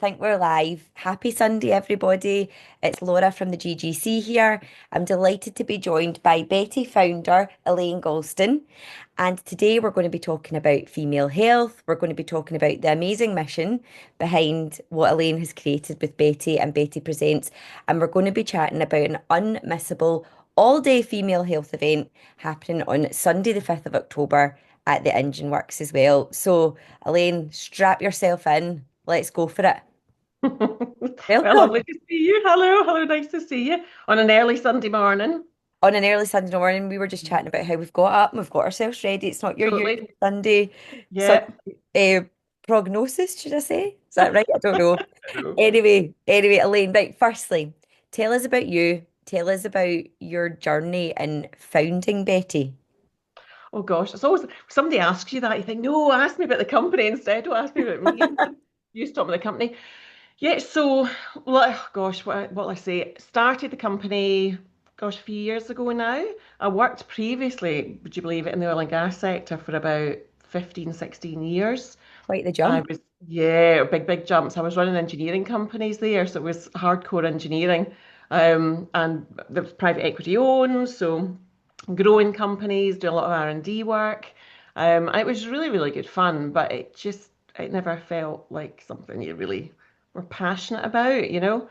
think we're live. Happy Sunday, everybody. It's Laura from the GGC here. I'm delighted to be joined by Bettie founder Elaine Galston. And today we're going to be talking about female health. We're going to be talking about the amazing mission behind what Elaine has created with Bettie and Bettie Presents. And we're going to be chatting about an unmissable all-day female health event happening on Sunday, the 5th of October at the Engine Works as well. So, Elaine, strap yourself in. Let's go for it. Well, Welcome. lovely to see you. Hello, hello, nice to see you on an early Sunday morning. On an early Sunday morning, we were just chatting about how we've got up and we've got ourselves ready. It's not your usual Totally. Sunday sun Yeah. uh, prognosis, should I say? Is that right? I don't know. Hello. Anyway, Elaine, right, firstly, tell us about you. Tell us about your journey in founding Bettie. Oh gosh, it's always somebody asks you that, you think, no, ask me about the company instead. Don't ask me about me. You stop with the company. Yeah, so gosh, what'll I say? Started the company, gosh, a few years ago now. I worked previously, would you believe it, in the oil and gas sector for about 15, 16 years. Quite the I jump. was, yeah, big jumps. I was running engineering companies there, so it was hardcore engineering. And there was private equity owned, so growing companies, doing a lot of R&D work. And it was really good fun, but it never felt like something you really were passionate about, you know?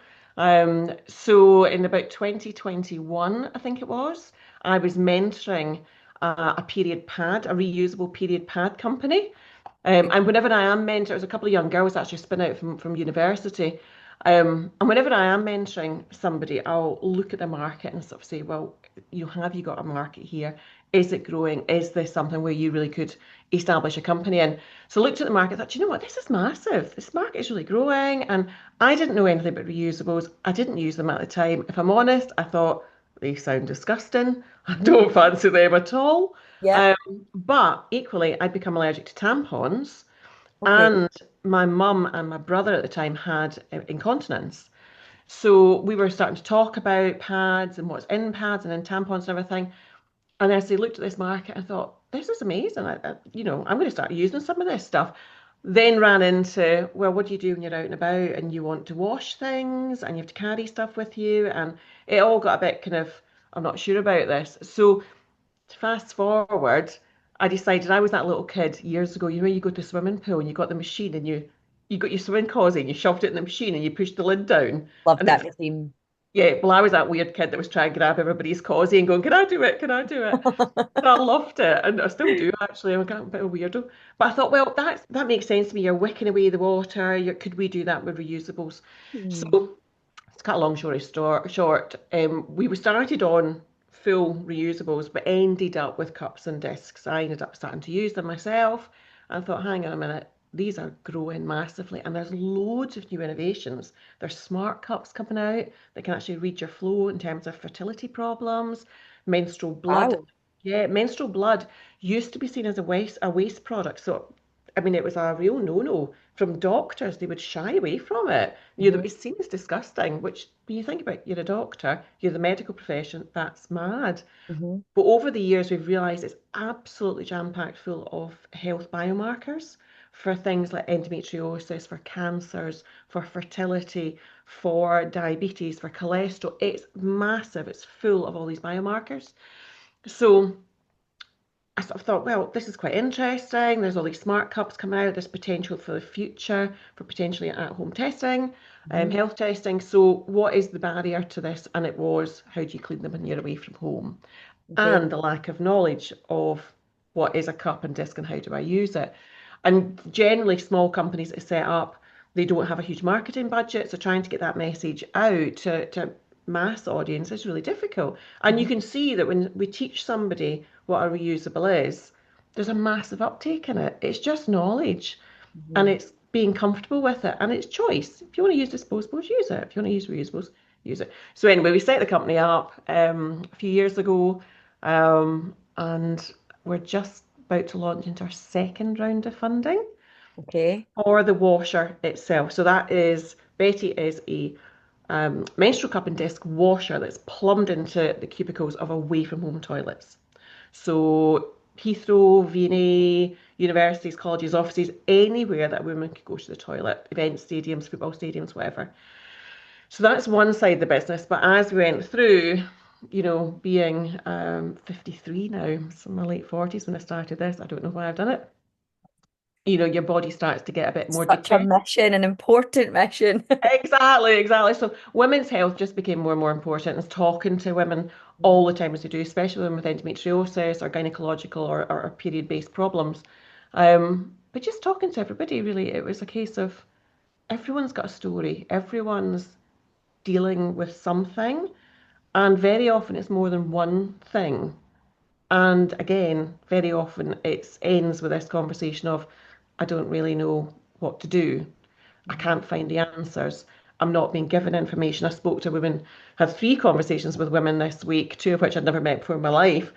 So in about 2021, I think it was, I was mentoring a period pad, a reusable period pad company. And whenever I am mentoring, there's a couple of young girls actually spin out from university. And whenever I am mentoring somebody, I'll look at the market and sort of say, well, have you got a market here? Is it growing? Is this something where you really could establish a company in? So I looked at the market, thought, you know what, this is massive. This market is really growing. And I didn't know anything about reusables. I didn't use them at the time. If I'm honest, I thought they sound disgusting. I don't fancy them at all. Yeah. Um, but equally, I'd become allergic to tampons, Okay. and my mum and my brother at the time had incontinence. So we were starting to talk about pads and what's in pads and in tampons and everything. And as I looked at this market, I thought, this is amazing. I'm going to start using some of this stuff. Then ran into, well, what do you do when you're out and about and you want to wash things and you have to carry stuff with you? And it all got a bit kind of, I'm not sure about this. So fast forward, I decided I was that little kid years ago. You know, you go to the swimming pool and you got the machine and you got your swimming causey and you shoved it in the machine and you pushed the lid down. Love And that it's theme. yeah, well, I was that weird kid that was trying to grab everybody's causey and going, "Can I do it? Can I do it?" So I loved it, and I still do actually. I'm a bit of a weirdo, but I thought, well, that makes sense to me. You're wicking away the water. Could we do that with reusables? Hmm. So to cut a long story short, we were started on full reusables, but ended up with cups and discs. I ended up starting to use them myself. I thought, hang on a minute, these are growing massively, and there's loads of new innovations. There's smart cups coming out that can actually read your flow in terms of fertility problems, menstrual blood. Wow. Yeah, menstrual blood used to be seen as a waste product. So, I mean, it was a real no-no from doctors. They would shy away from it. It Hmm. was seen as disgusting, which when you think about it, you're a doctor, you're the medical profession, that's mad. Hmm. But over the years, we've realised it's absolutely jam-packed full of health biomarkers for things like endometriosis, for cancers, for fertility, for diabetes, for cholesterol. It's massive. It's full of all these biomarkers. So I sort of thought, well, this is quite interesting. There's all these smart cups coming out. There's potential for the future for potentially at-home testing, Hmm. health testing. So what is the barrier to this? And it was, how do you clean them when you're away from home? Okay. And the lack of knowledge of what is a cup and disc and how do I use it. And generally, small companies that are set up, they don't have a huge marketing budget, so trying to get that message out to mass audience is really difficult. And you Hmm. can see that when we teach somebody what a reusable is, there's a massive uptake in it. It's just knowledge, and Hmm. it's being comfortable with it, and it's choice. If you want to use disposables, use it. If you want to use reusables, use it. So anyway, we set the company up a few years ago, and we're just about to launch into our second round of funding Okay. for the washer itself. So that is Betty is a menstrual cup and disc washer that's plumbed into the cubicles of away from home toilets. So Heathrow, V&A, universities, colleges, offices, anywhere that a woman could go to the toilet, event stadiums, football stadiums, whatever. So that's one side of the business. But as we went through, being 53 now, so in my late 40s when I started this, I don't know why I've done it. Your body starts to get a bit more Such a decrepit. mission, an important mission. Exactly, exactly. So women's health just became more and more important. And talking to women all the time as we do, especially women with endometriosis or gynecological or period-based problems. But just talking to everybody, really, it was a case of everyone's got a story. Everyone's dealing with something. And very often it's more than one thing. And again, very often it ends with this conversation of, I don't really know what to do. I can't find the answers. I'm not being given information. I spoke to women, had three conversations with women this week, two of which I'd never met before in my life.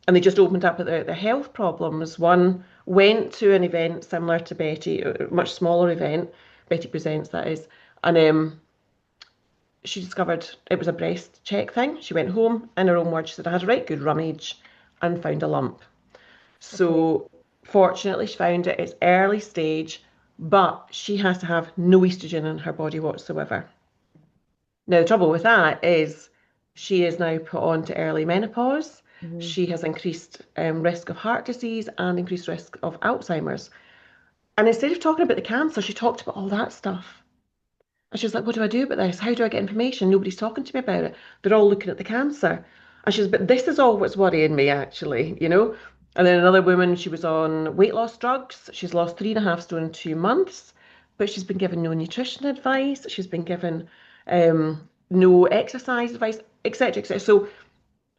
And they just opened up at the health problems. One went to an event similar to Bettie, a much smaller event, Bettie Presents, that is. And she discovered it was a breast check thing. She went home, in her own words, she said, I had a right good rummage and found a lump. Okay. So fortunately, she found it. It's early stage, but she has to have no estrogen in her body whatsoever. Now, the trouble with that is she is now put on to early menopause. Mhm. She has increased risk of heart disease and increased risk of Alzheimer's. And instead of talking about the cancer, she talked about all that stuff. And she was like, what do I do about this? How do I get information? Nobody's talking to me about it. They're all looking at the cancer. And she was, but this is all what's worrying me, actually. And then another woman, she was on weight loss drugs. She's lost 3.5 stone in 2 months, but she's been given no nutrition advice. She's been given no exercise advice, etc., etc. So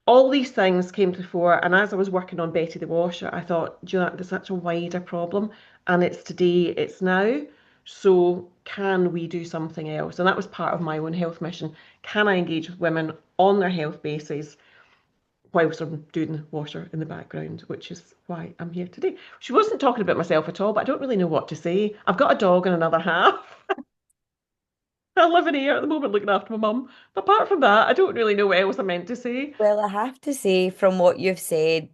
all these things came to the fore. And as I was working on Betty the Washer, I thought, do you know, there's such a wider problem, and it's today, it's now. So can we do something else? And that was part of my own health mission. Can I engage with women on their health basis whilst I'm doing the washer in the background, which is why I'm here today. She wasn't talking about myself at all, but I don't really know what to say. I've got a dog and another half. I live in here at the moment looking after my mum. But apart from that, I don't really know what else I'm meant to say. Well, I have to say, from what you've said,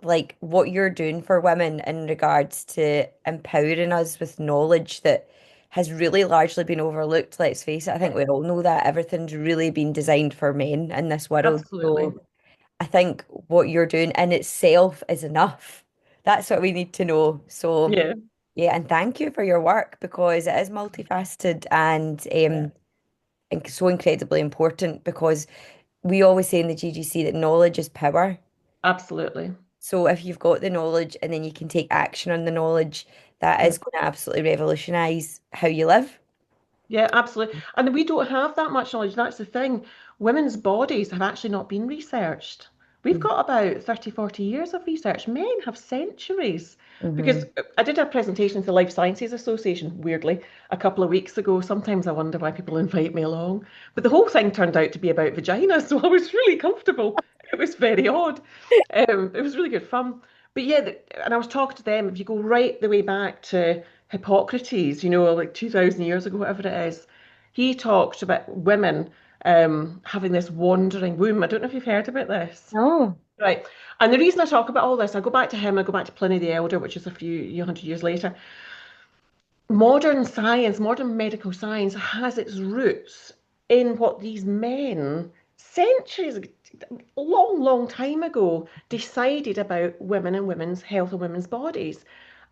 like what you're doing for women in regards to empowering us with knowledge that has really largely been overlooked. Let's face it, I think we all know that everything's really been designed for men in this world. Absolutely. So I think what you're doing in itself is enough. That's what we need to know. So, Yeah. yeah, and thank you for your work because it is multifaceted and so incredibly important because we always say in the GGC that knowledge is power. Absolutely. So if you've got the knowledge and then you can take action on the knowledge, that Yeah. is going to absolutely revolutionize how you live. Yeah, absolutely. And we don't have that much knowledge. That's the thing. Women's bodies have actually not been researched. We've got about 30, 40 years of research. Men have centuries. Mm-hmm. Because I did a presentation to the Life Sciences Association, weirdly, a couple of weeks ago. Sometimes I wonder why people invite me along. But the whole thing turned out to be about vagina, so I was really comfortable. It was very odd. It was really good fun. But yeah, and I was talking to them, if you go right the way back to Hippocrates, like 2,000 years ago, whatever it is, he talked about women having this wandering womb. I don't know if you've heard about this. Oh. Right. And the reason I talk about all this, I go back to him, I go back to Pliny the Elder, which is a few hundred years later. Modern science, modern medical science has its roots in what these men, centuries, long, long time ago, decided about women and women's health and women's bodies.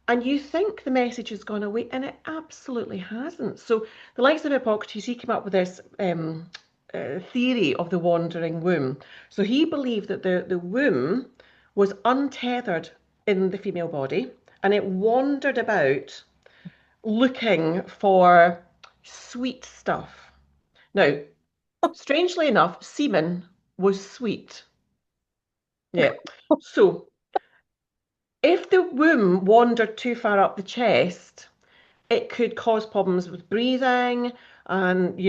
And you think the message has gone away, and it absolutely hasn't. So the likes of Hippocrates, he came up with this theory of the wandering womb. So he believed that the womb was untethered in the female body, and it wandered about looking for sweet stuff. Now, strangely enough, semen was sweet. Yeah. So if the womb wandered too far up the chest, it could cause problems with breathing and,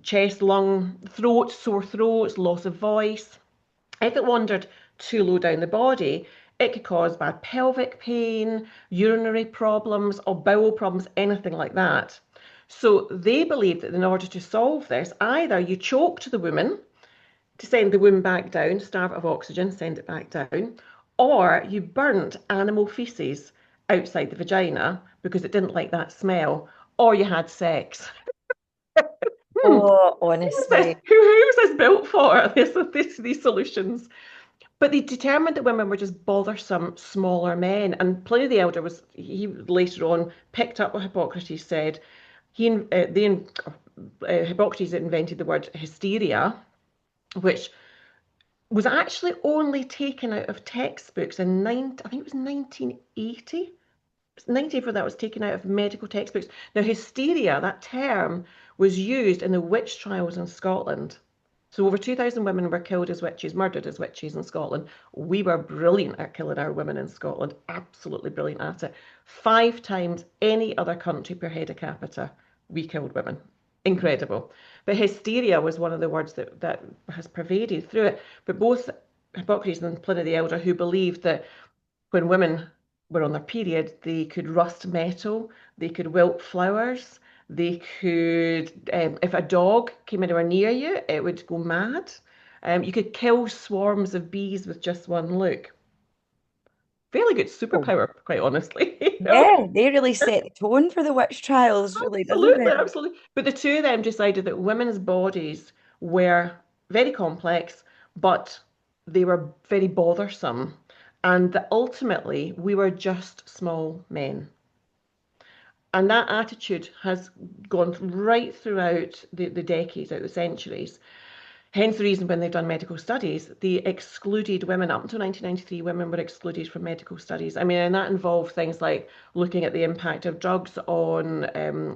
chest, lung, throat, sore throats, loss of voice. If it wandered too low down the body, it could cause bad pelvic pain, urinary problems, or bowel problems, anything like that. So they believe that in order to solve this, either you choked the woman to send the womb back down, starve it of oxygen, send it back down, or you burnt animal feces outside the vagina because it didn't like that smell, or you had sex. Hmm, Oh, who was this? honestly. Who was this built for? These solutions. But they determined that women were just bothersome, smaller men. And Pliny the Elder he later on picked up what Hippocrates said. Hippocrates invented the word hysteria, which was actually only taken out of textbooks I think it was 1980. 1984 that was taken out of medical textbooks. Now, hysteria, that term, was used in the witch trials in Scotland. So over 2,000 women were killed as witches, murdered as witches in Scotland. We were brilliant at killing our women in Scotland, absolutely brilliant at it. 5 times any other country per head of capita, we killed women. Incredible. But hysteria was one of the words that has pervaded through it. But both Hippocrates and Pliny the Elder, who believed that when women were on their period, they could rust metal, they could wilt flowers, they could, if a dog came anywhere near you, it would go mad. You could kill swarms of bees with just one look. Fairly good Oh, superpower, quite honestly. You know? yeah, they really set the tone for the witch trials, really, doesn't Absolutely, it? absolutely. But the two of them decided that women's bodies were very complex, but they were very bothersome, and that ultimately we were just small men. And that attitude has gone right throughout the decades, out the centuries. Hence the reason when they've done medical studies, they excluded women. Up until 1993, women were excluded from medical studies. I mean, and that involved things like looking at the impact of drugs on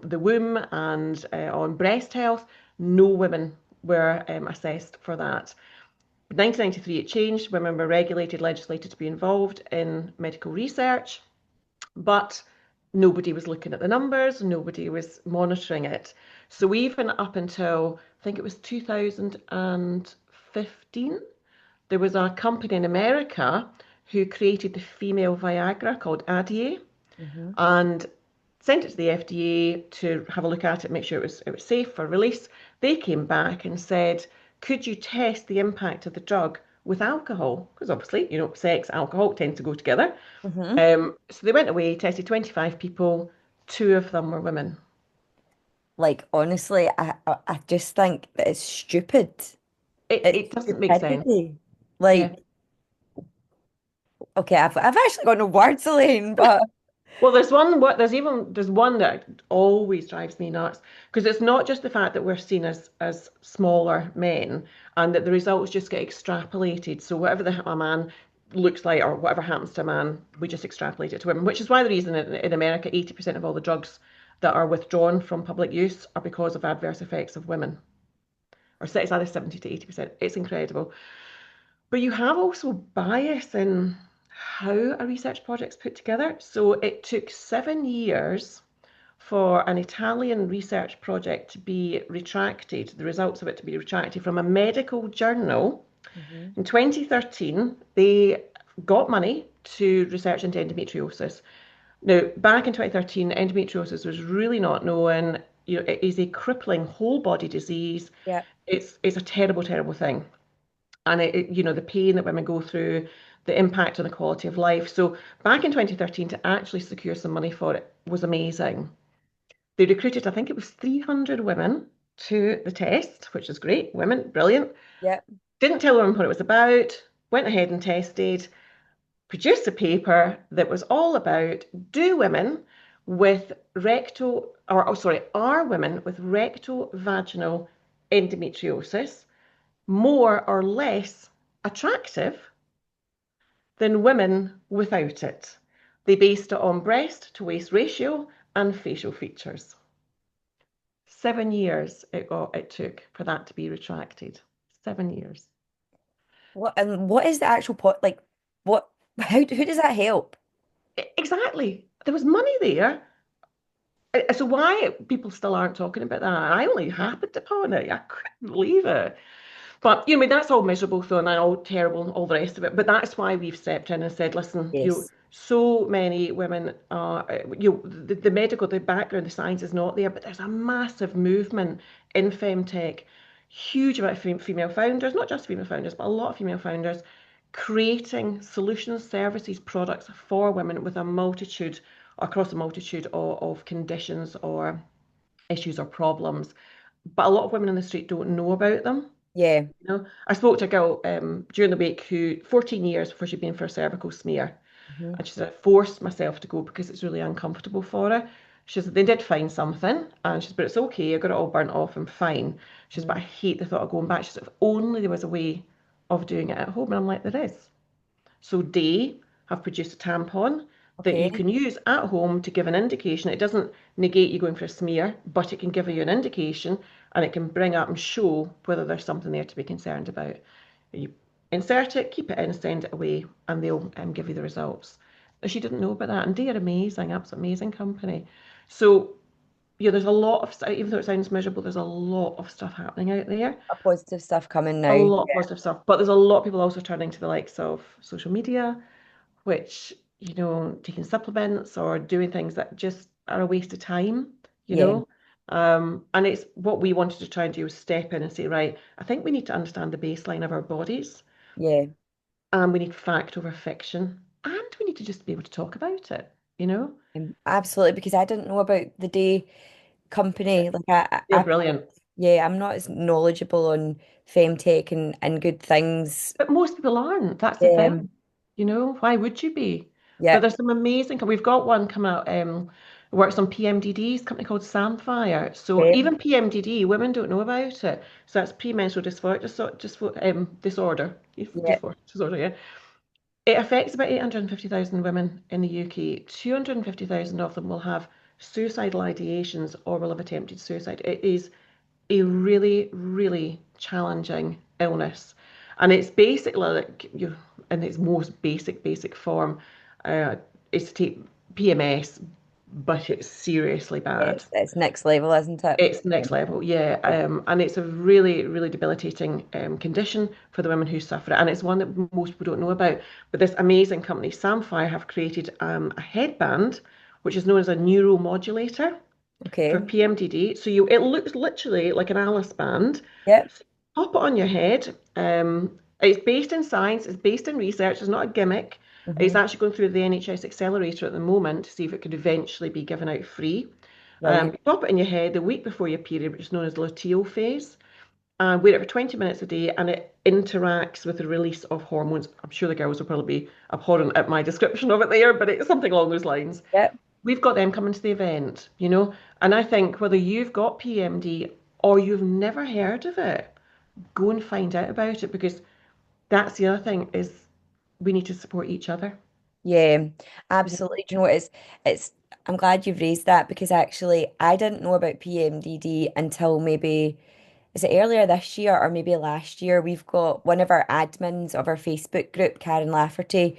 the womb and on breast health. No women were assessed for that. In 1993, it changed. Women were regulated, legislated to be involved in medical research, but nobody was looking at the numbers, nobody was monitoring it. So even up until I think it was 2015, there was a company in America who created the female Viagra called Adie Hmm. and sent it to the FDA to have a look at it, make sure it was safe for release. They came back and said, could you test the impact of the drug with alcohol? Because obviously, sex, alcohol tend to go together. Hmm. So they went away, tested 25 people, 2 of them were women. Like, honestly, I just think that it's stupid. It's It doesn't make sense. stupidity. Yeah. Like, okay, I've actually got no words, Elaine, but Well, there's one that always drives me nuts because it's not just the fact that we're seen as smaller men and that the results just get extrapolated. So whatever a man looks like or whatever happens to a man, we just extrapolate it to women, which is why the reason in America 80% of all the drugs that are withdrawn from public use are because of adverse effects of women. Or it's either 70 to 80%. It's incredible. But you have also bias in how a research project's put together. So it took 7 years for an Italian research project to be retracted, the results of it to be retracted from a medical journal. Mhm. In 2013, they got money to research into endometriosis. Now, back in 2013, endometriosis was really not known. It is a crippling whole body disease. Yeah. It's a terrible, terrible thing. And the pain that women go through, the impact on the quality of life. So back in 2013, to actually secure some money for it was amazing. They recruited, I think it was 300 women to the test, which is great. Women, brilliant. Yeah. Didn't tell them what it was about, went ahead and tested, produced a paper that was all about do women with rectal, or oh, sorry, are women with rectal vaginal endometriosis more or less attractive than women without it? They based it on breast to waist ratio and facial features. 7 years it took for that to be retracted. 7 years. What is the actual pot like what who does that help? Exactly. There was money there. So why people still aren't talking about that? I only happened upon it. I couldn't believe it. But I mean, that's all miserable, though, and all terrible, and all the rest of it. But that's why we've stepped in and said, listen, Yes. so many women are, the medical, the background, the science is not there, but there's a massive movement in femtech, huge amount of female founders, not just female founders, but a lot of female founders creating solutions, services, products for women with a multitude, across a multitude of conditions or issues or problems. But a lot of women in the street don't know about them. Yeah. You know, I spoke to a girl during the week who 14 years before she'd been for a cervical smear, Hmm. and she said, I forced myself to go because it's really uncomfortable for her. She said, they did find something, and she said, but it's okay, I got it all burnt off, I'm fine. She said, but I hate the thought of going back. She said, if only there was a way of doing it at home. And I'm like, there is. So they have produced a tampon that you Okay. can use at home to give an indication. It doesn't negate you going for a smear, but it can give you an indication and it can bring up and show whether there's something there to be concerned about. You insert it, keep it in, send it away, and they'll give you the results. She didn't know about that, and they are amazing, absolutely amazing company. So, yeah, there's a lot of, even though it sounds miserable, there's a lot of stuff happening out there, A positive stuff coming a now. lot of positive stuff. But there's a lot of people also turning to the likes of social media, which, taking supplements or doing things that just are a waste of time, you Yeah. know. And it's what we wanted to try and do was step in and say, right, I think we need to understand the baseline of our bodies, Yeah. and we need fact over fiction, and we need to just be able to talk about it, you know. Absolutely, because I didn't know about the day company. Like They're brilliant. yeah, I'm not as knowledgeable on femtech and good things. But most people aren't. That's the thing. Um, Why would you be? But yeah, there's some amazing, we've got one coming out, works on PMDDs, company called Samphire. So okay, even PMDD, women don't know about it. So that's premenstrual disorder, yeah, disorder, yeah. It affects about 850,000 women in the UK. 250,000 of them will have suicidal ideations or will have attempted suicide. It is a really, really challenging illness. And it's basically like you, in its most basic form, uh, is to take PMS, but it's seriously yeah, bad. it's next level, isn't it? It's next level, yeah. Yeah, And it's a really, really debilitating condition for the women who suffer it. And it's one that most people don't know about. But this amazing company, Samphire, have created a headband, which is known as a neuromodulator for okay, PMDD. So it looks literally like an Alice band. yeah, So pop it on your head. It's based in science. It's based in research. It's not a gimmick. It's hmm, actually going through the NHS Accelerator at the moment to see if it could eventually be given out free. right, You pop it in your head the week before your period, which is known as luteal phase, and wear it for 20 minutes a day, and it interacts with the release of hormones. I'm sure the girls will probably be abhorrent at my description of it there, but it's something along those lines. yeah, We've got them coming to the event. And I think whether you've got PMD or you've never heard of it, go and find out about it, because that's the other thing is we need to support each other. yeah, You know? absolutely. Do you know what it's I'm glad you've raised that because actually I didn't know about PMDD until maybe is it earlier this year or maybe last year? We've got one of our admins of our Facebook group, Karen Lafferty.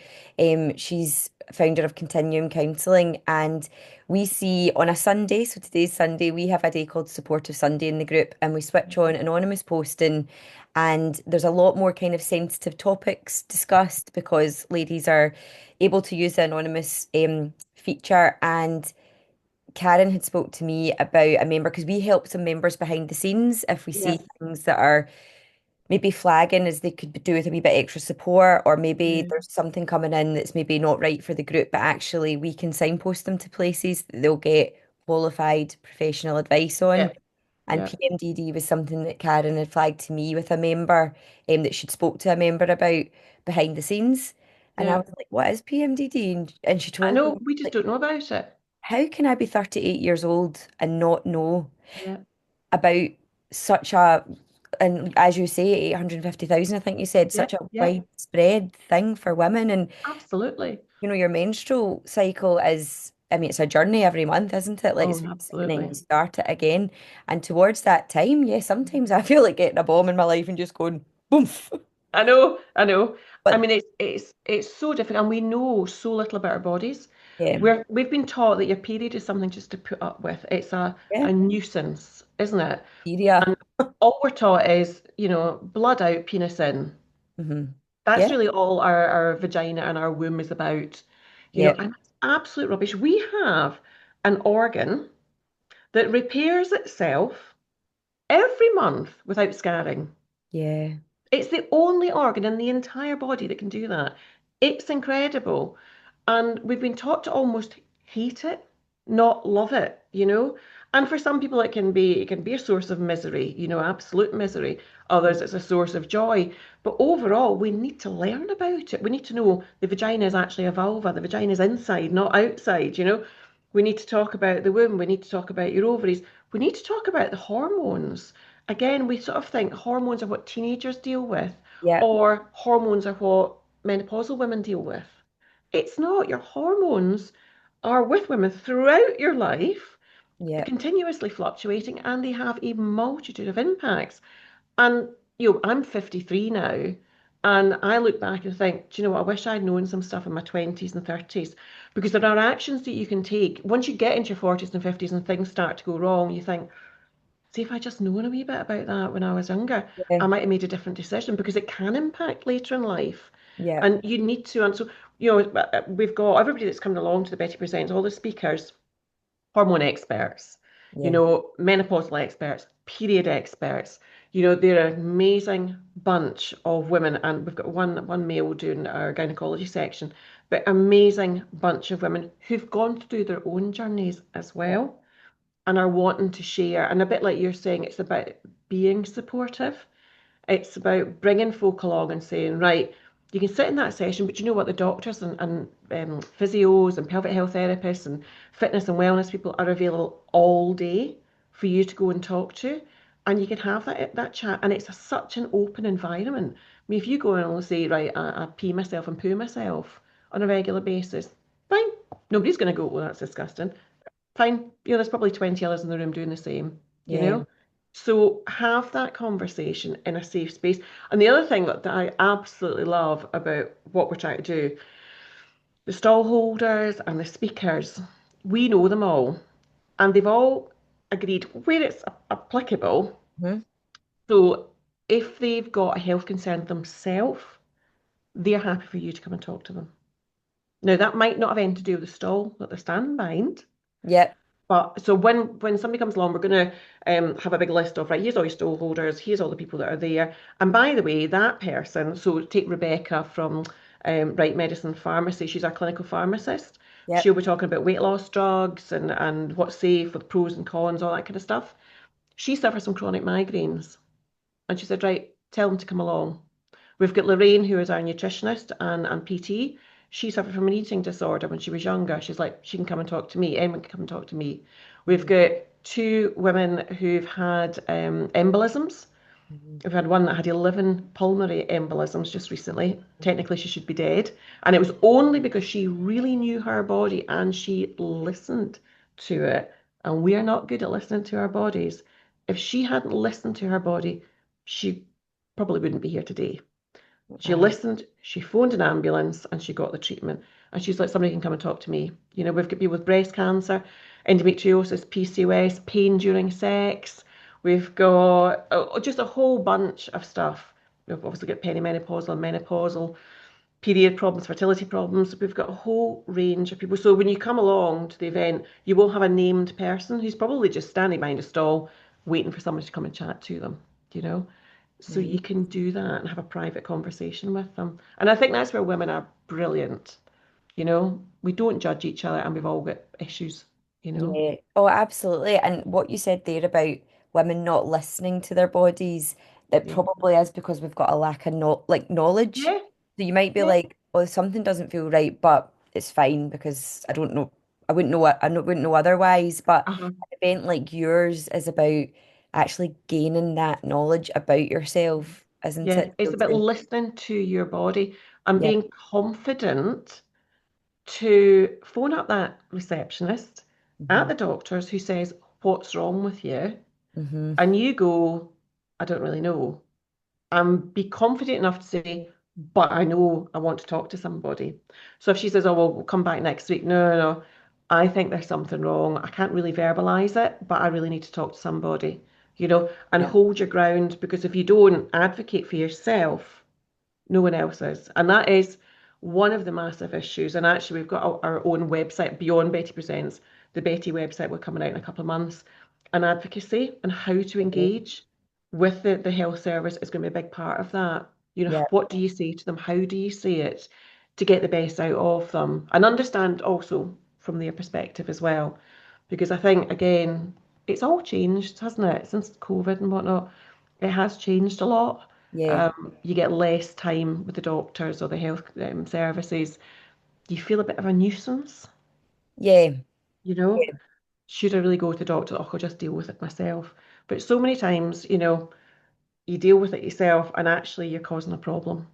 She's founder of Continuum Counselling, and we see on a Sunday, so today's Sunday, we have a day called Supportive Sunday in the group, and we switch on anonymous posting, and there's a lot more kind of sensitive topics discussed because ladies are able to use the anonymous feature and Karen had spoke to me about a member because we help some members behind the scenes if we Yeah. see things that are maybe flagging as they could do with a wee bit extra support, or maybe Yeah. there's something coming in that's maybe not right for the group, but actually we can signpost them to places that they'll get qualified professional advice on. Yeah. And Yeah. PMDD was something that Karen had flagged to me with a member that she'd spoke to a member about behind the scenes. And I Yeah. was like, what is PMDD? And she I told me, know we just like, don't know about it. how can I be 38 years old and not know Yeah. about such a, and as you say, 850,000, I think you said, Yeah. such a Yeah. widespread thing for women. And, Absolutely. your menstrual cycle is, I mean, it's a journey every month, isn't it? Like Oh, it's reset and then absolutely. you start it again. And towards that time, yeah, sometimes I feel like getting a bomb in my life and just going, boom. I know, I know. I But mean, it's so difficult, and we know so little about our bodies. yeah, We've been taught that your period is something just to put up with. It's yeah, a nuisance, isn't it? Syria. And all we're taught is, blood out, penis in. Hmm. That's Yeah, really all our vagina and our womb is about. yeah, And it's absolute rubbish. We have an organ that repairs itself every month without scarring. yeah. It's the only organ in the entire body that can do that. It's incredible. And we've been taught to almost hate it, not love it, you know? And for some people it can be a source of misery, absolute misery. Others it's a source of joy. But overall, we need to learn about it. We need to know the vagina is actually a vulva. The vagina is inside, not outside. We need to talk about the womb. We need to talk about your ovaries. We need to talk about the hormones. Again, we sort of think hormones are what teenagers deal with, Yeah, or hormones are what menopausal women deal with. It's not. Your hormones are with women throughout your life, yeah, continuously fluctuating, and they have a multitude of impacts. And I'm 53 now, and I look back and think, do you know what? I wish I'd known some stuff in my 20s and 30s, because there are actions that you can take once you get into your 40s and 50s and things start to go wrong. You think, see, if I just known a wee bit about that when I was younger, yeah, I might have made a different decision, because it can impact later in life. yeah, And you need to. And so, we've got everybody that's coming along to the Betty Presents, all the speakers, hormone experts, yeah. menopausal experts, period experts. They're an amazing bunch of women, and we've got one male doing our gynecology section, but amazing bunch of women who've gone through their own journeys as well and are wanting to share. And a bit like you're saying, it's about being supportive. It's about bringing folk along and saying, right, you can sit in that session, but you know what? The doctors and physios and pelvic health therapists and fitness and wellness people are available all day for you to go and talk to. And you can have that chat. And it's such an open environment. I mean, if you go and say, right, I pee myself and poo myself on a regular basis, fine. Nobody's going to go, well, that's disgusting. Fine. There's probably 20 others in the room doing the same, you Yeah. know? So have that conversation in a safe space. And the other thing that I absolutely love about what we're trying to do, the stall holders and the speakers, we know them all, and they've all agreed where it's applicable. Mhm. So if they've got a health concern themselves, they're happy for you to come and talk to them. Now, that might not have anything to do with the stall that they're standing behind. Yep. But so when somebody comes along, we're going to have a big list of, right, here's all your stall holders, here's all the people that are there. And by the way, that person, so take Rebecca from Right Medicine Pharmacy, she's our clinical pharmacist. Yep. She'll be talking about weight loss drugs and what's safe with pros and cons, all that kind of stuff. She suffers from chronic migraines. And she said, right, tell them to come along. We've got Lorraine, who is our nutritionist and PT. She suffered from an eating disorder when she was younger. She's like, she can come and talk to me. Anyone can come and talk to me. We've Mhm. got two women who've had embolisms. Mhm. We've had one that had 11 pulmonary embolisms just recently. Technically, she should be dead. And it was only because she really knew her body and she listened to it. And we are not good at listening to our bodies. If she hadn't listened to her body, she probably wouldn't be here today. She Uh, listened, she phoned an ambulance, and she got the treatment. And she's like, somebody can come and talk to me. We've got people with breast cancer, endometriosis, PCOS, pain during sex. We've got just a whole bunch of stuff. We've obviously got perimenopausal and menopausal, period problems, fertility problems. We've got a whole range of people. So when you come along to the event, you will have a named person who's probably just standing behind a stall waiting for somebody to come and chat to them, you know? So mhm. you can do that and have a private conversation with them. And I think that's where women are brilliant. We don't judge each other and we've all got issues. Yeah. Oh, absolutely. And what you said there about women not listening to their bodies, it Yeah. probably is because we've got a lack of knowledge. Yeah. So you might be Yeah. like, oh, something doesn't feel right, but it's fine because I don't know. I wouldn't know what wouldn't know otherwise. But Uh-huh. an event like yours is about actually gaining that knowledge about yourself, isn't Yeah. it? It's about To, listening to your body and yeah. being confident to phone up that receptionist at Hmm. the doctor's who says, what's wrong with you? Hmm. And you go, I don't really know. And be confident enough to say, but I know I want to talk to somebody. So if she says, oh, well, we'll come back next week. No, no, no. I think there's something wrong. I can't really verbalize it, but I really need to talk to somebody, and Yeah. hold your ground, because if you don't advocate for yourself, no one else is. And that is one of the massive issues. And actually, we've got our own website beyond Betty Presents, the Betty website. We're coming out in a couple of months, and advocacy and how to engage. with the health service is going to be a big part of that. Yeah, What do you say to them? How do you say it to get the best out of them? And understand also from their perspective as well. Because I think, again, it's all changed, hasn't it? Since COVID and whatnot, it has changed a lot. yeah, You get less time with the doctors or the health services. You feel a bit of a nuisance, yeah, you know? yeah. Should I really go to the doctor? Oh, I'll just deal with it myself. But so many times, you deal with it yourself and actually you're causing a problem.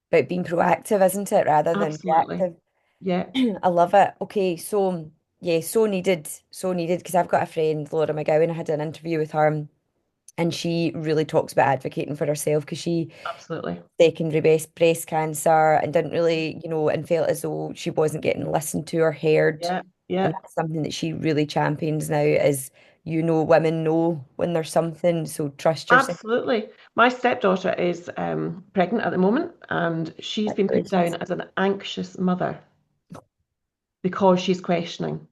But being proactive, isn't it, rather than Absolutely. reactive? Yeah, I love it. Okay, so yeah, so needed because I've got a friend, Laura McGowan. I had an interview with her, and she really talks about advocating for herself because she absolutely. secondary breast cancer and didn't really, and felt as though she wasn't getting listened to or heard. Yeah, And yeah, that's something that she really champions now is, women know when there's something, so trust yourself. absolutely. My stepdaughter is pregnant at the moment and she's been put down Congratulations. as an anxious mother because she's questioning.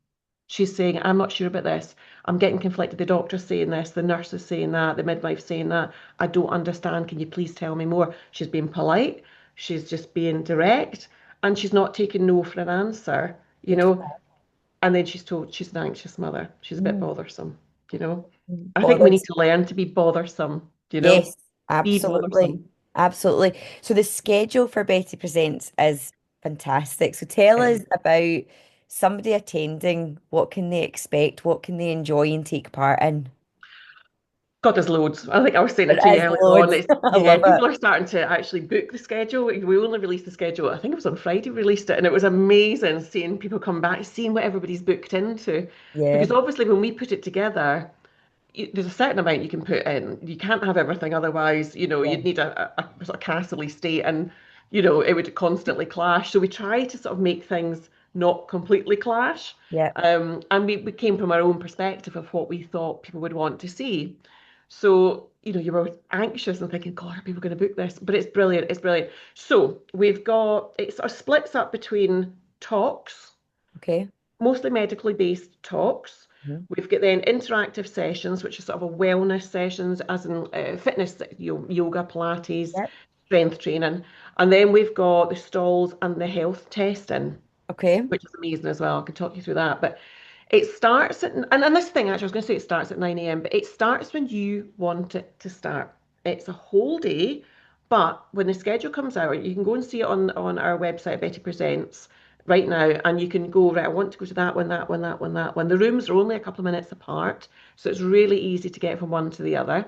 She's saying, I'm not sure about this. I'm getting conflicted. The doctor's saying this, the nurse is saying that, the midwife's saying that. I don't understand. Can you please tell me more? She's being polite. She's just being direct. And she's not taking no for an answer, you Good for know. And then she's told she's an anxious mother. She's a bit her. bothersome, you know. I think we need Bothers. to learn to be bothersome, Yes, be absolutely. bothersome. Absolutely. So the schedule for Betty Presents is fantastic. So tell us about somebody attending. What can they expect? What can they enjoy and take part in? God, there's loads. I think I was saying it to There you is earlier on. loads. It's I yeah, love it. people are starting to actually book the schedule. We only released the schedule. I think it was on Friday we released it, and it was amazing seeing people come back, seeing what everybody's booked into. Yeah, Because obviously, when we put it together, there's a certain amount you can put in. You can't have everything, otherwise, yeah, you'd need a sort of castle estate, and it would constantly clash. So we try to sort of make things not completely clash. yeah. And we came from our own perspective of what we thought people would want to see. So, you were anxious and thinking, God, are people going to book this? But it's brilliant. It's brilliant. So it sort of splits up between talks, Okay. mostly medically based talks. Mhm. We've got then interactive sessions, which are sort of a wellness sessions, as in fitness, yoga, Pilates, Yep. strength training. And then we've got the stalls and the health testing, Okay. which is amazing as well. I can talk you through that. But it starts and this thing actually, I was going to say it starts at 9 a.m., but it starts when you want it to start. It's a whole day, but when the schedule comes out, you can go and see it on our website, Betty Presents, right now, and you can go, right, I want to go to that one, that one, that one, that one. The rooms are only a couple of minutes apart, so it's really easy to get from one to the other.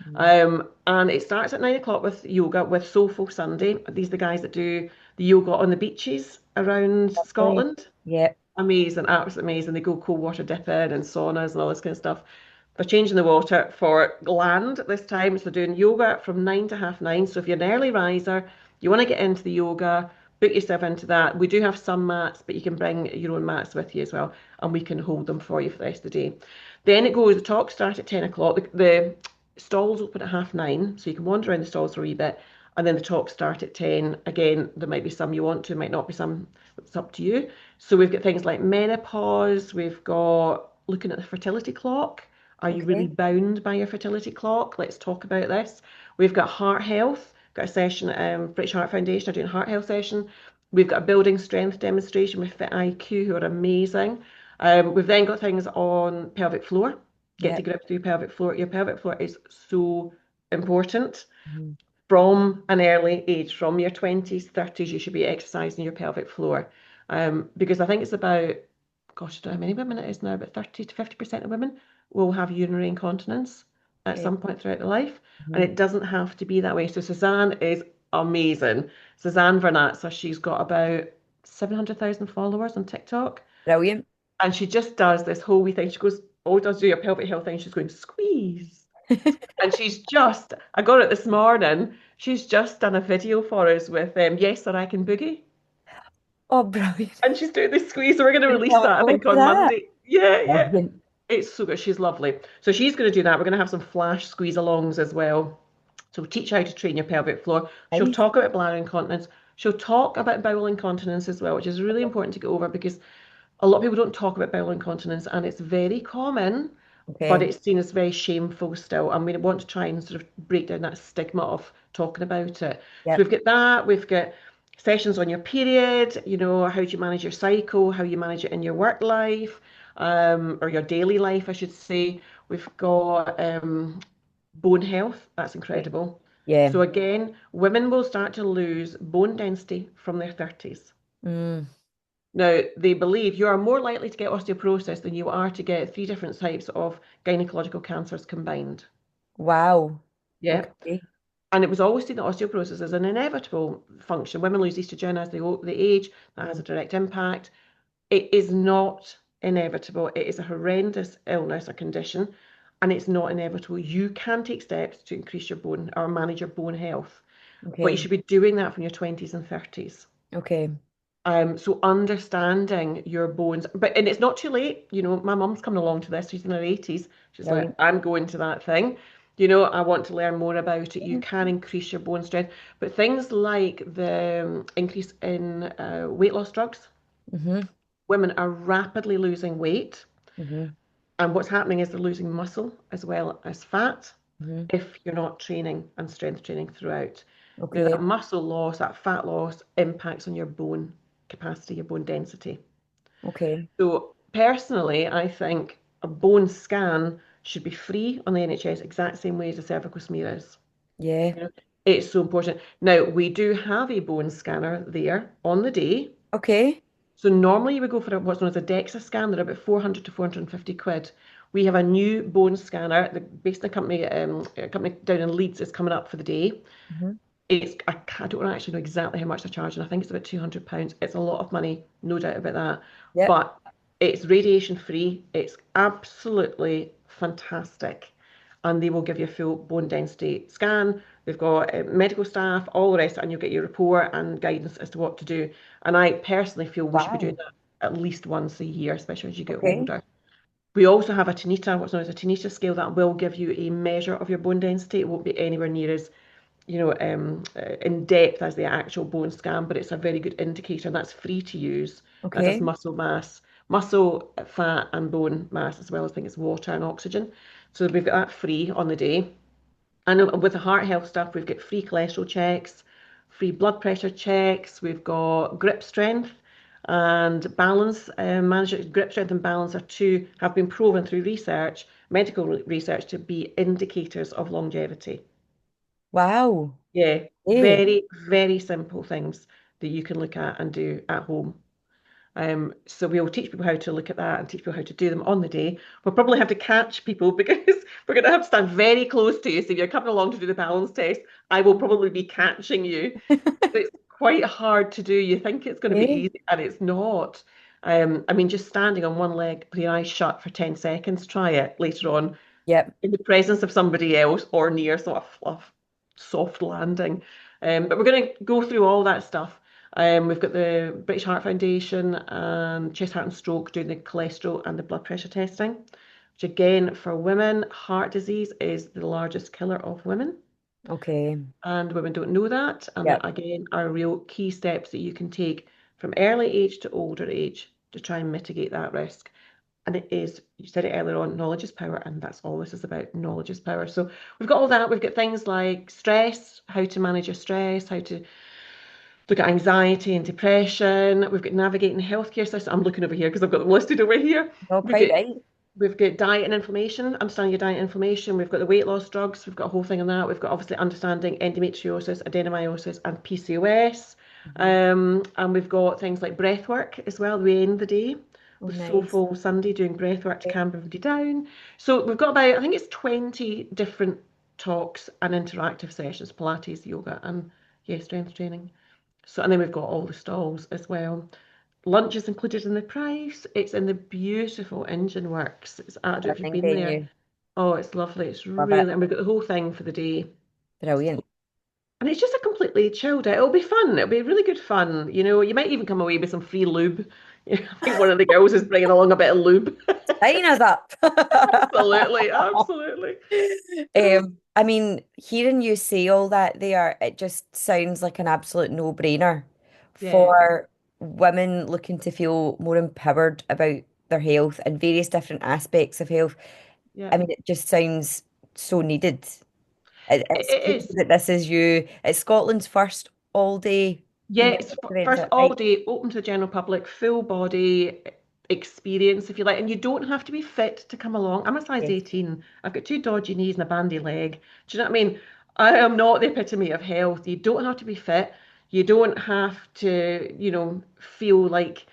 Mhm. And it starts at 9 o'clock with yoga with Soulful Sunday. These are the guys that do the yoga on the beaches around Lovely. Scotland. Yep. Amazing, absolutely amazing. They go cold water dipping and saunas and all this kind of stuff. They're changing the water for land this time. So they're doing yoga from 9 to 9:30. So if you're an early riser, you want to get into the yoga, book yourself into that. We do have some mats, but you can bring your own mats with you as well, and we can hold them for you for the rest of the day. Then it goes, the talks start at 10 o'clock. The stalls open at 9:30, so you can wander around the stalls for a wee bit. And then the talks start at 10. Again, there might be some you want to, might not be some, it's up to you. So we've got things like menopause, we've got looking at the fertility clock. Are you really Okay. bound by your fertility clock? Let's talk about this. We've got heart health, got a session, British Heart Foundation are doing a heart health session. We've got a building strength demonstration with Fit IQ, who are amazing. We've then got things on pelvic floor. Get to Yep. grip through pelvic floor. Your pelvic floor is so important Mhm. from an early age, from your 20s, 30s, you should be exercising your pelvic floor. Because I think it's about, gosh, I don't know how many women it is now, but 30 to 50% of women will have urinary incontinence at Okay. some point throughout their life. And Mhm. it doesn't have to be that way. So Suzanne is amazing. Suzanne Vernazza, she's got about 700,000 followers on TikTok. Brilliant. And she just does this whole wee thing. She goes, oh, does do your pelvic health thing. She's going, squeeze. And I got it this morning. She's just done a video for us with Yes or I Can Boogie. Oh, brilliant. And she's doing this squeeze. So we're going to Look release that, I forward think, to on that. Monday. Yeah, yeah. Brilliant. It's so good. She's lovely. So she's going to do that. We're going to have some flash squeeze alongs as well. So we'll teach you how to train your pelvic floor. She'll Nice. talk about bladder incontinence. She'll talk about bowel incontinence as well, which is really important to get over because a lot of people don't talk about bowel incontinence and it's very common. but Okay. it's seen as very shameful still. And we want to try and sort of break down that stigma of talking about it. So Yep. we've got that, we've got sessions on your period, how do you manage your cycle, how you manage it in your work life, or your daily life, I should say. We've got bone health, that's Okay. incredible. Yeah. So again, women will start to lose bone density from their 30s. Mm. Now, they believe you are more likely to get osteoporosis than you are to get three different types of gynecological cancers combined. Wow. Yeah. Okay. And it was always seen that osteoporosis as an inevitable function. Women lose estrogen as they age, that has a Mm. direct impact. It is not inevitable. It is a horrendous illness, a condition, and it's not inevitable. You can take steps to increase your bone or manage your bone health, but you Okay. should be doing that from your 20s and 30s. Okay. So understanding your bones, and it's not too late. My mum's coming along to this. She's in her 80s. She's like, Brilliant. I'm going to that thing. I want to learn more about it. You Mm. can increase your bone strength, but things like the increase in weight loss drugs, Mm-hmm. women are rapidly losing weight, Mm-hmm. and what's happening is they're losing muscle as well as fat Mm-hmm. if you're not training and strength training throughout. Now, that Okay. muscle loss, that fat loss impacts on your bone capacity, your bone density. Okay. So personally, I think a bone scan should be free on the NHS, exact same way as a cervical smear is. Yeah. You know, it's so important. Now, we do have a bone scanner there on the day. Okay. So normally you would go for what's known as a DEXA scan. They're about 400 to 450 quid. We have a new bone scanner, based on a company down in Leeds is coming up for the day. Mm-hmm. I don't actually know exactly how much they're charging. I think it's about £200. It's a lot of money, no doubt about that. Yep. But it's radiation free. It's absolutely fantastic. And they will give you a full bone density scan. They've got medical staff, all the rest, and you'll get your report and guidance as to what to do. And I personally feel we should be doing Wow. that at least once a year, especially as you get Okay. older. We also have a Tanita, what's known as a Tanita scale, that will give you a measure of your bone density. It won't be anywhere near as in depth as the actual bone scan, but it's a very good indicator, and that's free to use. That does Okay. muscle mass, muscle, fat, and bone mass, as well as I think it's water and oxygen. So we've got that free on the day. And with the heart health stuff, we've got free cholesterol checks, free blood pressure checks. We've got grip strength and balance. Grip strength and balance are two have been proven through research, medical research, to be indicators of longevity. Wow. Yeah, Hey. very, very simple things that you can look at and do at home. So we'll teach people how to look at that and teach people how to do them on the day. We'll probably have to catch people because we're going to have to stand very close to you. So if you're coming along to do the balance test, I will probably be catching you. It's quite hard to do. You think it's going to be Hey. easy, and it's not. I mean, just standing on one leg with your eyes shut for 10 seconds, try it later on Yep. in the presence of somebody else or near sort of soft landing. But we're going to go through all that stuff. We've got the British Heart Foundation and Chest, Heart and Stroke doing the cholesterol and the blood pressure testing, which again, for women, heart disease is the largest killer of women. Okay. And women don't know that. And Yep. that, again, are real key steps that you can take from early age to older age to try and mitigate that risk. And it is, you said it earlier on, knowledge is power, and that's all this is about. Knowledge is power. So we've got all that. We've got things like stress, how to manage your stress, how to look at anxiety and depression. We've got navigating the healthcare system. I'm looking over here because I've got them listed over here. No, We've quite got right. we've got diet and inflammation, understanding your diet and inflammation. We've got the weight loss drugs. We've got a whole thing on that. We've got obviously understanding endometriosis, adenomyosis, and PCOS. Hmm. And we've got things like breath work as well. We end the day Oh, with nice. Soulful Sunday doing breath work to Okay. calm everybody down. So we've got about, I think it's 20 different talks and interactive sessions, Pilates, yoga, and yeah, strength training. So, and then we've got all the stalls as well. Lunch is included in the price. It's in the beautiful engine works. I don't know I if you've think been there. you Oh, it's lovely. It's love it. really, and we've got the whole thing for the day. Brilliant. And it's just a completely chilled out. It'll be fun. It'll be really good fun. You might even come away with some free lube. I think one of the girls is bringing along a bit of lube. Sign us up. Absolutely, absolutely. I mean, hearing you say all that there, it just sounds like an absolute no-brainer Yeah, for women looking to feel more empowered about their health and various different aspects of health. Yeah. I mean, it just sounds so needed. It's It crazy is. that this is you. It's Scotland's first all-day Yeah, female it's event, is first that all right? day, open to the general public, full body experience, if you like. And you don't have to be fit to come along. I'm a size Yes. 18. I've got two dodgy knees and a bandy leg. Do you know what I mean? I am not the epitome of health. You don't have to be fit. You don't have to, feel like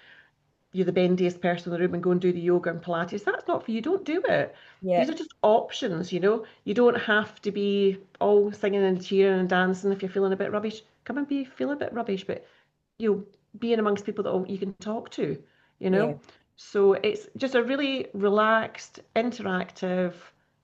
you're the bendiest person in the room and go and do the yoga and Pilates. That's not for you. Don't do it. These Yeah, are just options. You don't have to be all singing and cheering and dancing if you're feeling a bit rubbish. Come and feel a bit rubbish, but being amongst people that you can talk to, you yeah, know. So it's just a really relaxed, interactive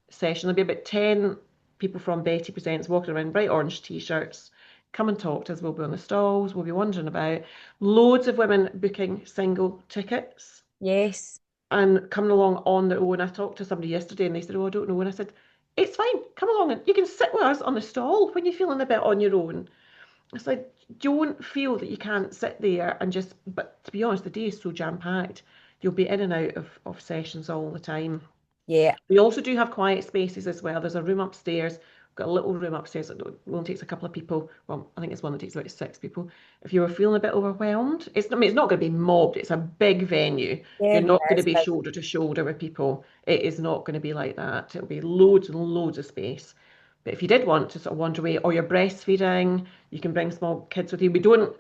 session. There'll be about 10 people from Bettie Presents walking around bright orange t-shirts. Come and talk to us. We'll be on the stalls. We'll be wandering about. Loads of women booking single tickets yes, and coming along on their own. I talked to somebody yesterday and they said, "Oh, I don't know." And I said, "It's fine. Come along and you can sit with us on the stall when you're feeling a bit on your own." It's like, don't feel that you can't sit there and just, but to be honest, the day is so jam-packed. You'll be in and out of sessions all the time. yeah, We also do have quiet spaces as well. There's a room upstairs. We've got a little room upstairs that only takes a couple of people. Well, I think it's one that takes about 6 people. If you were feeling a bit overwhelmed, I mean, it's not going to be mobbed. It's a big venue. yeah, You're not going to it's be big. shoulder to shoulder with people. It is not going to be like that. It'll be loads and loads of space. But if you did want to sort of wander away, or you're breastfeeding, you can bring small kids with you. We don't.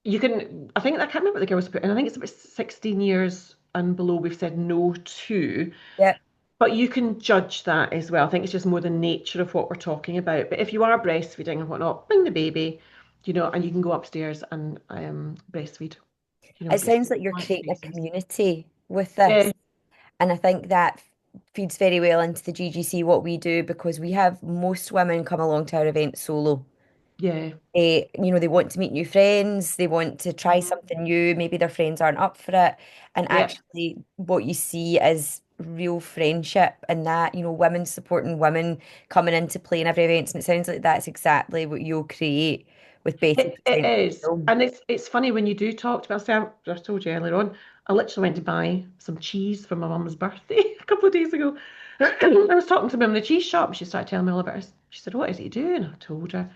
You can. I think I can't remember what the girls put in. I think it's about 16 years and below. We've said no to. Yeah, But you can judge that as well. I think it's just more the nature of what we're talking about. But if you are breastfeeding and whatnot, bring the baby, and you can go upstairs and breastfeed. it We've got sounds like you're quiet creating a spaces. community with this. Yeah, And I think that feeds very well into the GGC, what we do, because we have most women come along to our event solo. yeah, They want to meet new friends, they want to try mhm, something new, maybe their friends aren't up for it. And yeah. actually, what you see is real friendship and that, women supporting women coming into play in every event. And it sounds like that's exactly what you'll create with Betty It Presents. is, and it's funny when you do talk to me. I told you earlier on. I literally went to buy some cheese for my mum's birthday a couple of days ago. I was talking to me in the cheese shop. She started telling me all about her. She said, "What is it you doing?" I told her.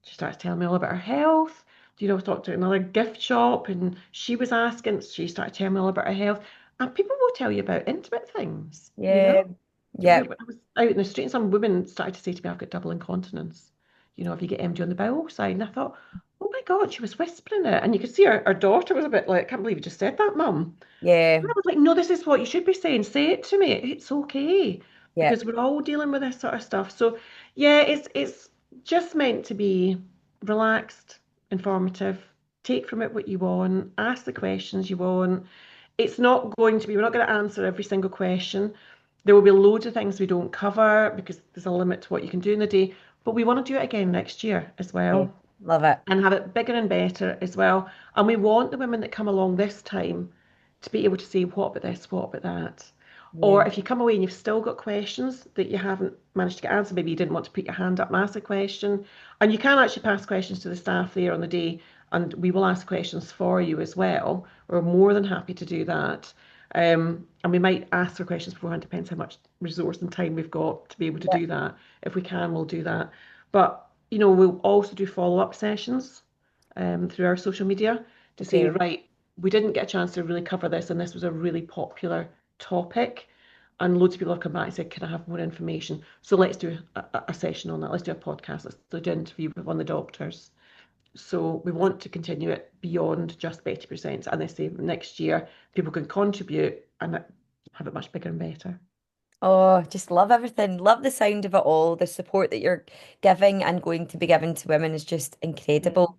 She started telling me all about her health. I talked to another gift shop and she was asking, she started telling me all about her health. And people will tell you about intimate things, you Yeah, know? yeah, I was out in the street and some women started to say to me, "I've got double incontinence. If you get empty on the bowel side." And I thought, oh my God, she was whispering it. And you could see her daughter was a bit like, "I can't believe you just said that, Mum." yeah, And I was like, "No, this is what you should be saying. Say it to me. It's okay." yeah, Because we're all dealing with this sort of stuff. So yeah, it's just meant to be relaxed, informative. Take from it what you want, ask the questions you want. It's not going to be, we're not going to answer every single question. There will be loads of things we don't cover because there's a limit to what you can do in the day. But we want to do it again next year as yeah. well Love it. and have it bigger and better as well. And we want the women that come along this time to be able to say, "What about this? What about that?" Yeah, Or if you come away and you've still got questions that you haven't managed to get answered, maybe you didn't want to put your hand up and ask a question. And you can actually pass questions to the staff there on the day, and we will ask questions for you as well. We're more than happy to do that. And we might ask for questions beforehand, depends how much resource and time we've got to be able to yeah, do that. If we can, we'll do that. But we'll also do follow-up sessions through our social media to say, okay. right, we didn't get a chance to really cover this, and this was a really popular topic. And loads of people have come back and said, "Can I have more information?" So let's do a session on that. Let's do a podcast. Let's do an interview with one of the doctors. So we want to continue it beyond just Betty Presents. And they say next year people can contribute and have it much bigger and better. Oh, just love everything. Love the sound of it all. The support that you're giving and going to be given to women is just Yeah, incredible.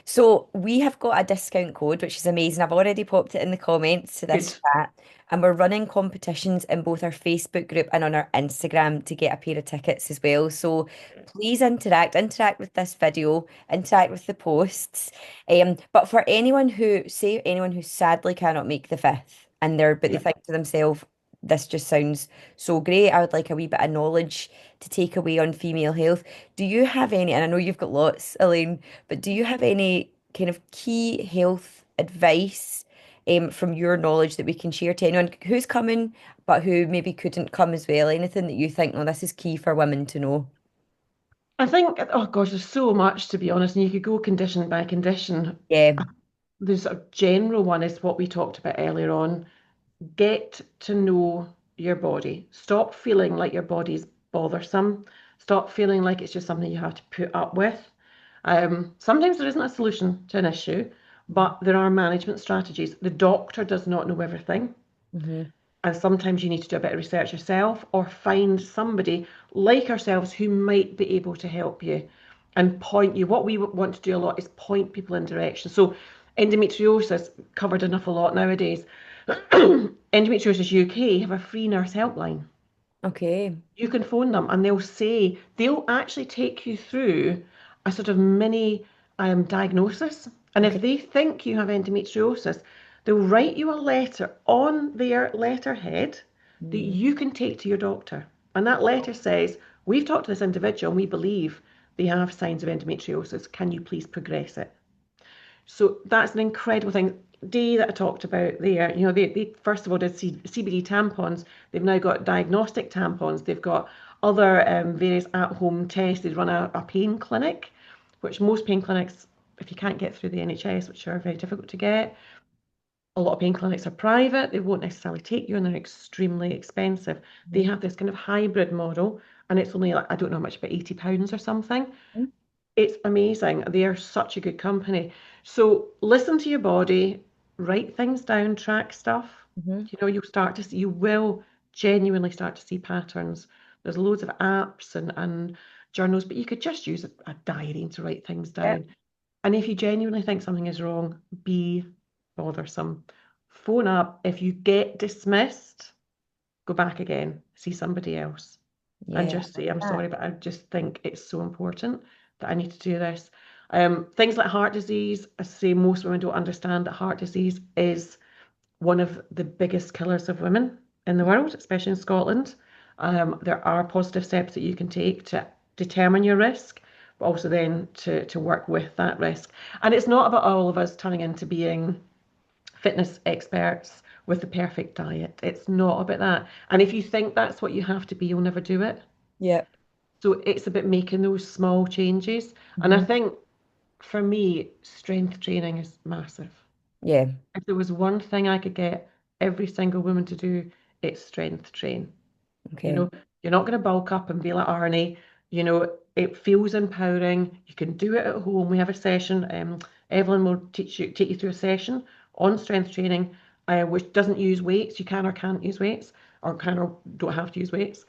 So we have got a discount code, which is amazing. I've already popped it in the comments to this good. chat, and we're running competitions in both our Facebook group and on our Instagram to get a pair of tickets as well. So please interact with this video, interact with the posts. But for anyone who sadly cannot make the fifth, but they Yeah. think to themselves, this just sounds so great. I would like a wee bit of knowledge to take away on female health. Do you have any, and I know you've got lots, Elaine, but do you have any kind of key health advice from your knowledge that we can share to anyone who's coming, but who maybe couldn't come as well? Anything that you think, oh, this is key for women to know? I think, oh gosh, there's so much to be honest, and you could go condition by condition. Yeah. There's a general one is what we talked about earlier on. Get to know your body. Stop feeling like your body's bothersome. Stop feeling like it's just something you have to put up with. Sometimes there isn't a solution to an issue, but there are management strategies. The doctor does not know everything. Mm-hmm. And sometimes you need to do a bit of research yourself or find somebody like ourselves who might be able to help you and point you. What we want to do a lot is point people in direction. So endometriosis covered enough a lot nowadays. Endometriosis UK have a free nurse helpline. Okay. You can phone them and they'll actually take you through a sort of mini diagnosis. And if Okay. they think you have endometriosis, they'll write you a letter on their letterhead that Mm. you can take to your doctor. And that letter says, we've talked to this individual and we believe they have signs of endometriosis. Can you please progress it? So that's an incredible thing. Dee that I talked about there, they first of all did CBD tampons. They've now got diagnostic tampons. They've got other various at-home tests. They run a pain clinic, which most pain clinics, if you can't get through the NHS, which are very difficult to get, a lot of pain clinics are private. They won't necessarily take you and they're extremely expensive. They have this kind of hybrid model and it's only like, I don't know how much, about £80 or something. It's amazing. They are such a good company. So listen to your body, write things down, track stuff. Mm-hmm. You will genuinely start to see patterns. There's loads of apps and journals, but you could just use a diary to write things Yeah. down. And if you genuinely think something is wrong, be bothersome. Phone up. If you get dismissed, go back again, see somebody else and Yeah. just say, I'm Ah, sorry, but I just think it's so important that I need to do this. Things like heart disease, I say most women don't understand that heart disease is one of the biggest killers of women in the world, especially in Scotland. There are positive steps that you can take to determine your risk, but also then to work with that risk. And it's not about all of us turning into being fitness experts with the perfect diet. It's not about that. And if you think that's what you have to be, you'll never do it. yeah. So it's about making those small changes. And I Mm-hmm. think for me, strength training is massive. Yeah. If there was one thing I could get every single woman to do, it's strength train. You Okay. know, you're not going to bulk up and be like Arnie. It feels empowering. You can do it at home. We have a session. Evelyn will take you through a session on strength training, which doesn't use weights. You can or can't use weights, or can or don't have to use weights.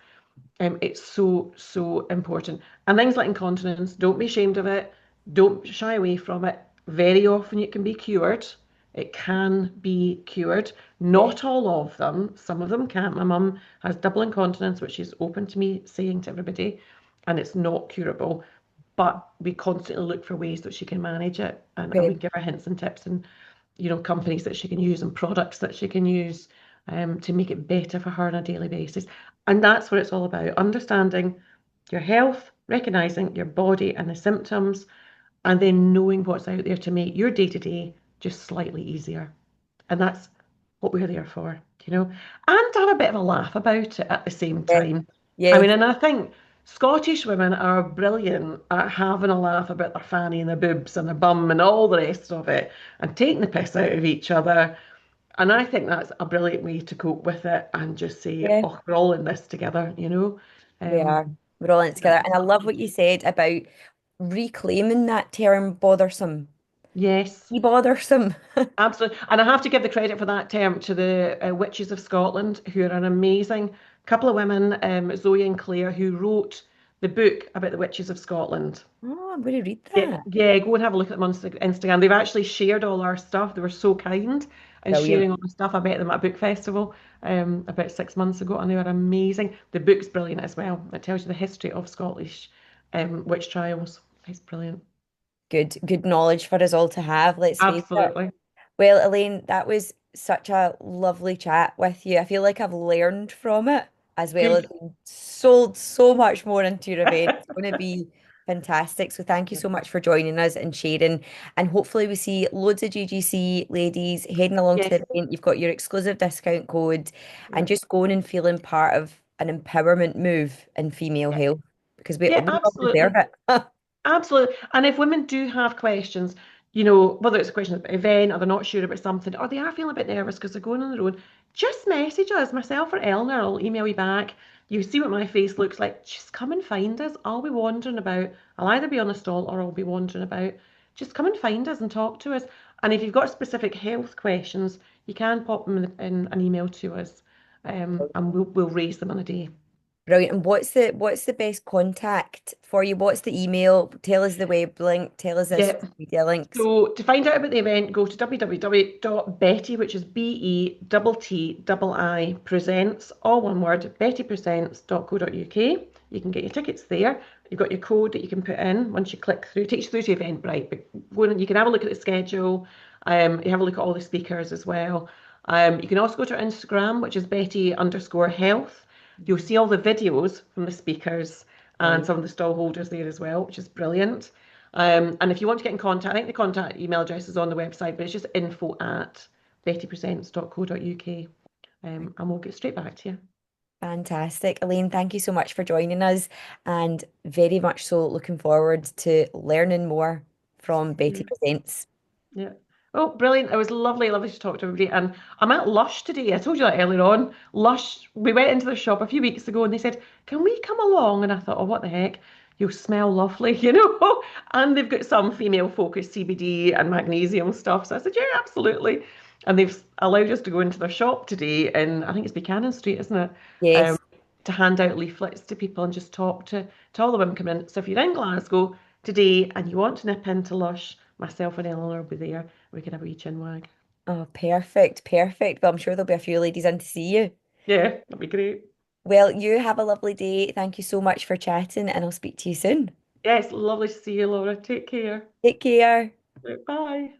It's so, so important. And things like incontinence, don't be ashamed of it. Don't shy away from it. Very often it can be cured. It can be cured. Yeah. Not all of them. Some of them can't. My mum has double incontinence, which is open to me saying to everybody, and it's not curable. But we constantly look for ways that she can manage it, and we Okay. give her hints and tips and companies that she can use and products that she can use to make it better for her on a daily basis. And that's what it's all about, understanding your health, recognizing your body and the symptoms, and then knowing what's out there to make your day to day just slightly easier. And that's what we're there for, and to have a bit of a laugh about it at the same Yeah. time. I Yeah. mean, and I think Scottish women are brilliant at having a laugh about their fanny and their boobs and their bum and all the rest of it and taking the piss out of each other. And I think that's a brilliant way to cope with it and just say, Yeah. oh, we're all in this together. We Um, are. We're all in it together. And I love what you said about reclaiming that term bothersome. yes. Be bothersome. Absolutely. And I have to give the credit for that term to the Witches of Scotland, who are an amazing couple of women, Zoe and Claire, who wrote the book about the Witches of Scotland. Oh, I'm going to read Yeah, that. yeah, go and have a look at them on Instagram. They've actually shared all our stuff. They were so kind and Brilliant. sharing all the stuff. I met them at a book festival about 6 months ago, and they were amazing. The book's brilliant as well. It tells you the history of Scottish witch trials. It's brilliant. Good knowledge for us all to have, let's face it. Absolutely. Well, Elaine, that was such a lovely chat with you. I feel like I've learned from it as well as Good. been sold so much more into your event. It's going to be Fantastic. So thank you so much for joining us and sharing. And hopefully we see loads of GGC ladies heading along to Yes. the event. You've got your exclusive discount code Yeah. and just going and feeling part of an empowerment move in female Yeah. health because we Yeah, all deserve absolutely. it. Absolutely. And if women do have questions, whether it's a question about an event or they're not sure about something, or they are feeling a bit nervous because they're going on their own, just message us. Myself or Eleanor will email you back. You see what my face looks like. Just come and find us. I'll be wandering about. I'll either be on a stall or I'll be wandering about. Just come and find us and talk to us. And if you've got specific health questions, you can pop them in an email to us, and we'll raise them on a day. Brilliant. And what's the best contact for you? What's the email? Tell us the web link. Tell us the Yeah. social media links. So to find out about the event, go to www.betty, which is BETTI presents, all one word, bettypresents.co.uk. You can get your tickets there. You've got your code that you can put in once you click through. It takes you through to Eventbrite, but you can have a look at the schedule. You have a look at all the speakers as well. You can also go to our Instagram, which is Betty_health. You'll see all the videos from the speakers and Brilliant. some of the stall holders there as well, which is brilliant. And if you want to get in contact, I think the contact email address is on the website, but it's just info@bettypresents.co.uk. And we'll get straight back to you. Fantastic. Elaine, thank you so much for joining us and very much so looking forward to learning more from Betty Yeah. Presents. Yeah. Oh, brilliant. It was lovely, lovely to talk to everybody. And I'm at Lush today. I told you that earlier on. Lush, we went into the shop a few weeks ago and they said, can we come along? And I thought, oh, what the heck? You'll smell lovely, And they've got some female focused CBD and magnesium stuff. So I said, yeah, absolutely. And they've allowed us to go into their shop today in, I think it's Buchanan Street, isn't it? Um, Yes. to hand out leaflets to people and just talk to all the women coming in. So if you're in Glasgow today and you want to nip into Lush, myself and Eleanor will be there. We can have a wee chin wag. Oh, perfect. Perfect. Well, I'm sure there'll be a few ladies in to see you. Yeah, that'd be great. Well, you have a lovely day. Thank you so much for chatting, and I'll speak to you soon. Yes, lovely to see you, Laura. Take care. Take care. Bye.